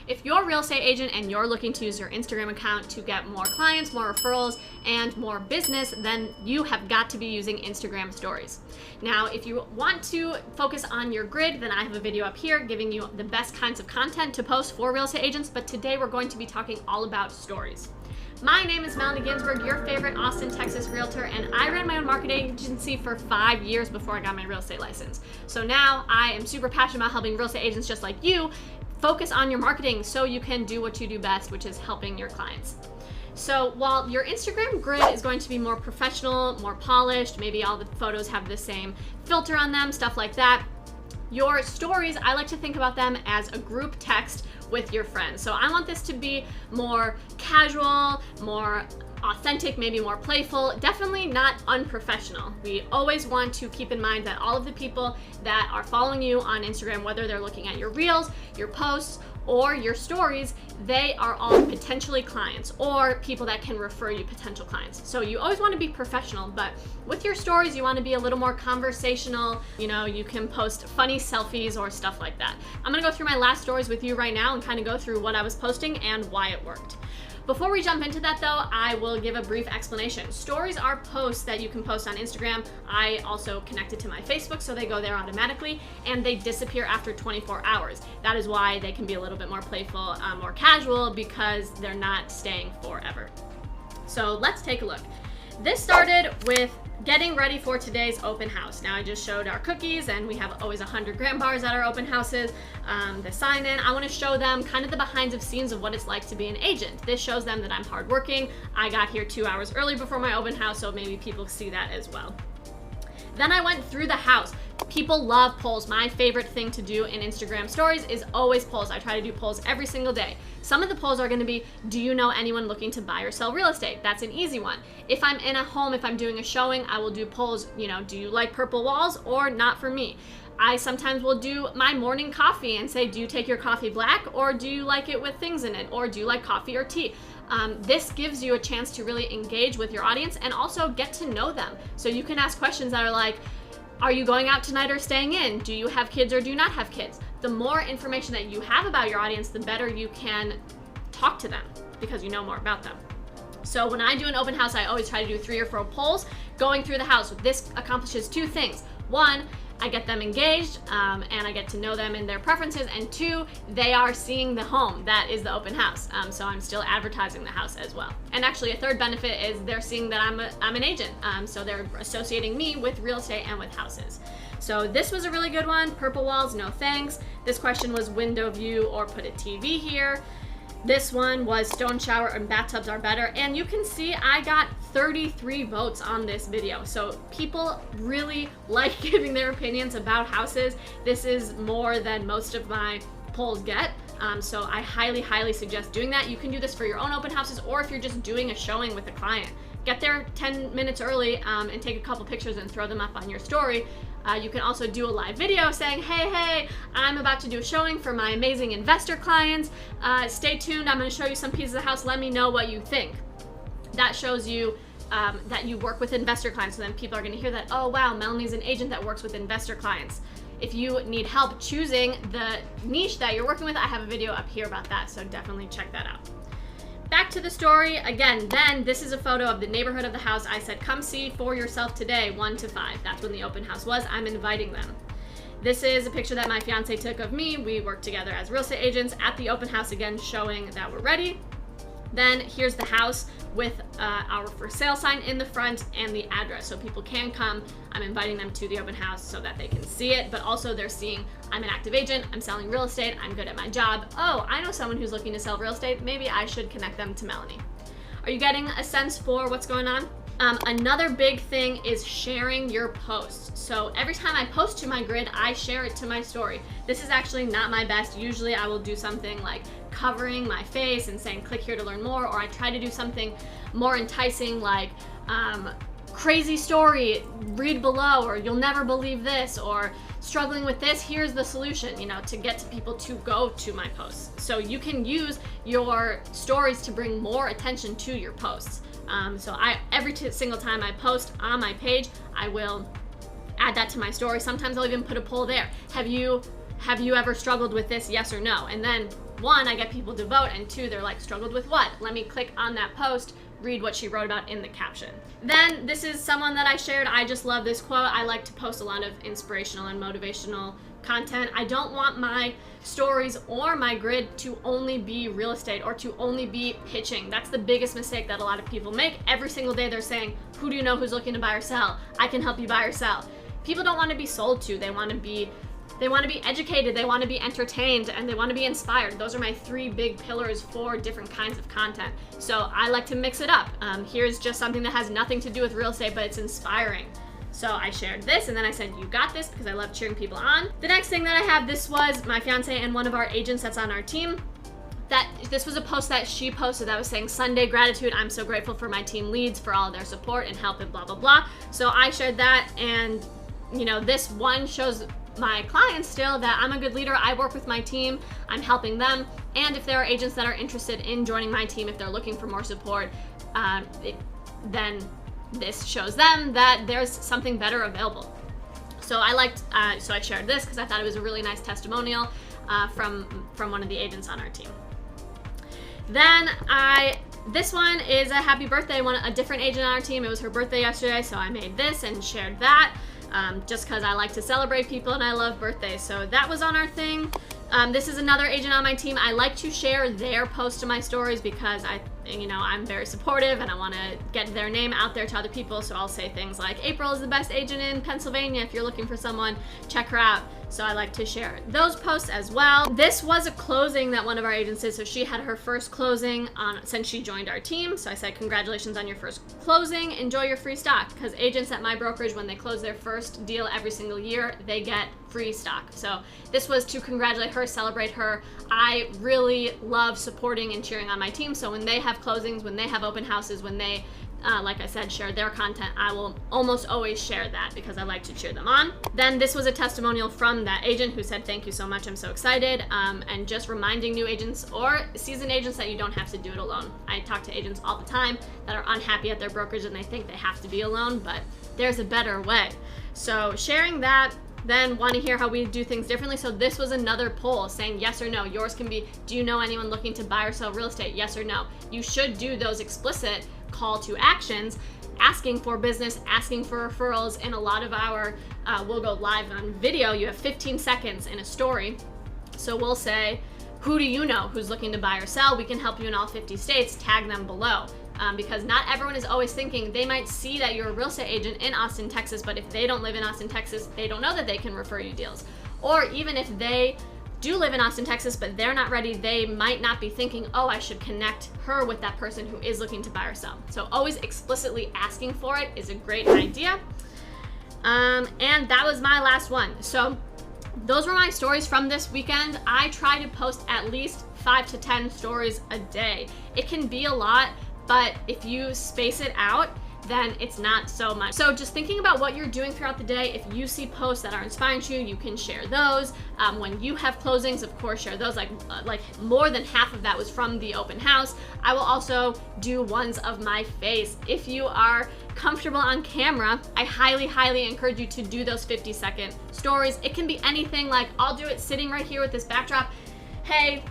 If you're a real estate agent and you're looking to use your Instagram account to get more clients, more referrals, and more business, then you have got to be using Instagram stories. Now, if you want to focus on your grid, then I have a video up here giving you the best kinds of content to post for real estate agents, but today we're going to be talking all about stories. My name is Melanie Ginsberg, your favorite Austin, Texas realtor, and I ran my own marketing agency for 5 years before I got my real estate license. So now I am super passionate about helping real estate agents just like you focus on your marketing so you can do what you do best, which is helping your clients. So while your Instagram grid is going to be more professional, more polished, maybe all the photos have the same filter on them, stuff like that, your stories, I like to think about them as a group text with your friends. So I want this to be more casual, more authentic, maybe more playful, definitely not unprofessional. We always want to keep in mind that all of the people that are following you on Instagram, whether they're looking at your reels, your posts, or your stories, they are all potentially clients or people that can refer you potential clients. So you always want to be professional, but with your stories, you want to be a little more conversational. You know, you can post funny selfies or stuff like that. I'm going to go through my last stories with you right now and kind of go through what I was posting and why it worked. Before we jump into that though, I will give a brief explanation. Stories are posts that you can post on Instagram. I also connect it to my Facebook, so they go there automatically, and they disappear after 24 hours. That is why they can be a little bit more playful, more casual, because they're not staying forever. So let's take a look. This started with getting ready for today's open house. Now I just showed our cookies, and we have always 100 gram bars at our open houses. The sign in, I want to show them kind of the behind the scenes of what it's like to be an agent. This shows them that I'm hardworking. I got here 2 hours early before my open house, so maybe people see that as well. Then I went through the house. People love polls. My favorite thing to do in Instagram stories is always polls. I try to do polls every single day. Some of the polls are going to be, do you know anyone looking to buy or sell real estate? That's an easy one. If I'm in a home, if I'm doing a showing, I will do polls, you know, do you like purple walls or not for me? I sometimes will do my morning coffee and say, do you take your coffee black or do you like it with things in it? Or do you like coffee or tea? This gives you a chance to really engage with your audience and also get to know them. So you can ask questions that are like, are you going out tonight or staying in? Do you have kids or do you not have kids? The more information that you have about your audience, the better you can talk to them because you know more about them. So when I do an open house, I always try to do 3 or 4 polls going through the house. This accomplishes 2 things. 1, I get them engaged and I get to know them and their preferences, and 2, they are seeing the home. That is the open house. So I'm still advertising the house as well. And actually a third benefit is they're seeing that I'm an agent. So they're associating me with real estate and with houses. So this was a really good one. Purple walls, no thanks. This question was window view or put a TV here. This one was stone shower and bathtubs are better. And you can see I got 33 votes on this video. So people really like giving their opinions about houses. This is more than most of my polls get. So I highly, highly suggest doing that. You can do this for your own open houses, or if you're just doing a showing with a client. Get there 10 minutes early and take a couple pictures and throw them up on your story. You can also do a live video saying, hey, I'm about to do a showing for my amazing investor clients. Stay tuned, I'm gonna show you some pieces of the house. Let me know what you think. That shows you that you work with investor clients. So then people are gonna hear that, oh wow, Melanie's an agent that works with investor clients. If you need help choosing the niche that you're working with, I have a video up here about that, so definitely check that out. Back to the story again. Then this is a photo of the neighborhood of the house. I said, come see for yourself today, 1 to 5. That's when the open house was. I'm inviting them. This is a picture that my fiance took of me. We worked together as real estate agents at the open house, again, showing that we're ready. Then here's the house with our for sale sign in the front and the address, so people can come. I'm inviting them to the open house so that they can see it, but also they're seeing I'm an active agent, I'm selling real estate, I'm good at my job. Oh, I know someone who's looking to sell real estate. Maybe I should connect them to Melanie. Are you getting a sense for what's going on? Another big thing is sharing your posts. So every time I post to my grid, I share it to my story. This is actually not my best. Usually I will do something like covering my face and saying click here to learn more, or I try to do something more enticing like crazy story, read below, or you'll never believe this, or struggling with this, here's the solution, you know, to get to people to go to my posts. So you can use your stories to bring more attention to your posts. So every single time I post on my page, I will add that to my story. Sometimes I'll even put a poll there. Have you ever struggled with this? Yes or no? And then one, I get people to vote, and two, they're like, struggled with what? Let me click on that post, read what she wrote about in the caption. Then this is someone that I shared. I just love this quote. I like to post a lot of inspirational and motivational content. I don't want my stories or my grid to only be real estate or to only be pitching. That's the biggest mistake that a lot of people make. Every single day they're saying, who do you know who's looking to buy or sell? I can help you buy or sell. People don't want to be sold to. They want to be educated, they want to be entertained, and they want to be inspired. Those are my three big pillars for different kinds of content. So I like to mix it up. Here's just something that has nothing to do with real estate, but it's inspiring. So I shared this, and then I said, you got this, because I love cheering people on. The next thing that I have, this was my fiance and one of our agents that's on our team. This was a post that she posted that was saying, Sunday gratitude, I'm so grateful for my team leads for all their support and help and blah, blah, blah. So I shared that, and this one shows my clients still that I'm a good leader. I work with my team, I'm helping them, and if there are agents that are interested in joining my team, if they're looking for more support, then this shows them that there's something better available. So so I shared this because I thought it was a really nice testimonial from one of the agents on our team. Then this one is a happy birthday, a different agent on our team. It was her birthday yesterday, so I made this and shared that. Just because I like to celebrate people and I love birthdays. So that was on our thing. This is another agent on my team. I like to share their posts to my stories because I'm very supportive and I want to get their name out there to other people. So I'll say things like, April is the best agent in Pennsylvania. If you're looking for someone, check her out. So I like to share those posts as well. This was a closing that one of our agents did. So she had her first closing since she joined our team. So I said, congratulations on your first closing. Enjoy your free stock. Because agents at my brokerage, when they close their first deal every single year, they get free stock. So this was to congratulate her, celebrate her. I really love supporting and cheering on my team. So when they have closings, when they have open houses, when they like I said, share their content, I will almost always share that because I like to cheer them on. Then this was a testimonial from that agent who said, thank you so much, I'm so excited, and just reminding new agents or seasoned agents that you don't have to do it alone. I talk to agents all the time that are unhappy at their brokerage and they think they have to be alone, but there's a better way. So sharing that, then want to hear how we do things differently. So this was another poll saying yes or no. Yours can be, do you know anyone looking to buy or sell real estate? Yes or no. You should do those explicit call to actions, asking for business, asking for referrals. And a lot of our, we'll go live on video. You have 15 seconds in a story. So we'll say, who do you know who's looking to buy or sell? We can help you in all 50 states, tag them below. Because not everyone is always thinking. They might see that you're a real estate agent in Austin, Texas, but if they don't live in Austin, Texas, they don't know that they can refer you deals. Or even if they do live in Austin, Texas, but they're not ready, they might not be thinking, oh, I should connect her with that person who is looking to buy or sell. So always explicitly asking for it is a great idea. And that was my last one. So those were my stories from this weekend. I try to post at least 5 to 10 stories a day. It can be a lot, but if you space it out, then it's not so much. So just thinking about what you're doing throughout the day, if you see posts that are inspiring to you, you can share those. When you have closings, of course, share those. Like more than half of that was from the open house. I will also do ones of my face. If you are comfortable on camera, I highly, highly encourage you to do those 50-second stories. It can be anything, like I'll do it sitting right here with this backdrop. Hey,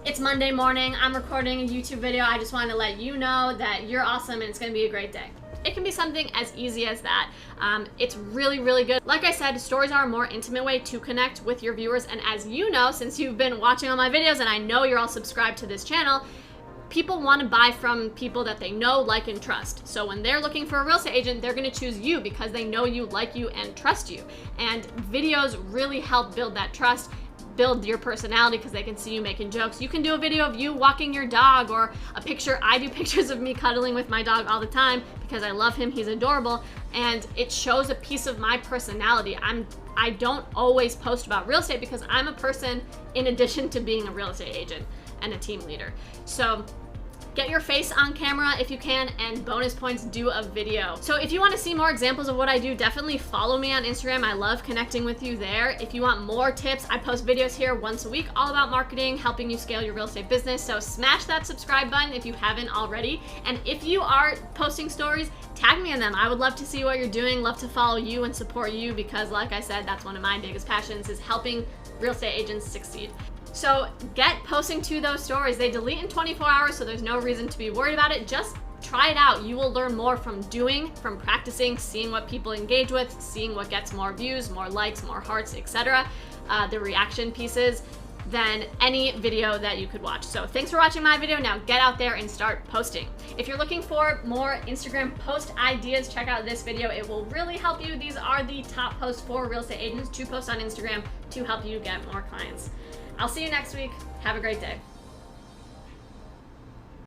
it's Monday morning, I'm recording a YouTube video. I just want to let you know that you're awesome and it's going to be a great day. It can be something as easy as that. It's really, really good. Like I said, stories are a more intimate way to connect with your viewers. And as you know, since you've been watching all my videos and I know you're all subscribed to this channel, people want to buy from people that they know, like, and trust. So when they're looking for a real estate agent, they're going to choose you because they know you, like you, and trust you. And videos really help build that trust, build your personality because they can see you making jokes. You can do a video of you walking your dog or a picture. I do pictures of me cuddling with my dog all the time because I love him. He's adorable. And it shows a piece of my personality. I don't always post about real estate because I'm a person in addition to being a real estate agent and a team leader. So get your face on camera if you can, and bonus points, do a video. So if you want to see more examples of what I do, definitely follow me on Instagram. I love connecting with you there. If you want more tips, I post videos here once a week all about marketing, helping you scale your real estate business. So smash that subscribe button if you haven't already. And if you are posting stories, tag me in them. I would love to see what you're doing, love to follow you and support you because, like I said, that's one of my biggest passions, is helping real estate agents succeed. So get posting to those stories. They delete in 24 hours, so there's no reason to be worried about it. Just try it out. You will learn more from doing, from practicing, seeing what people engage with, seeing what gets more views, more likes, more hearts, etc. The reaction pieces, than any video that you could watch. So thanks for watching my video. Now get out there and start posting. If you're looking for more Instagram post ideas, check out this video. It will really help you. These are the top posts for real estate agents to post on Instagram to help you get more clients. I'll see you next week. Have a great day.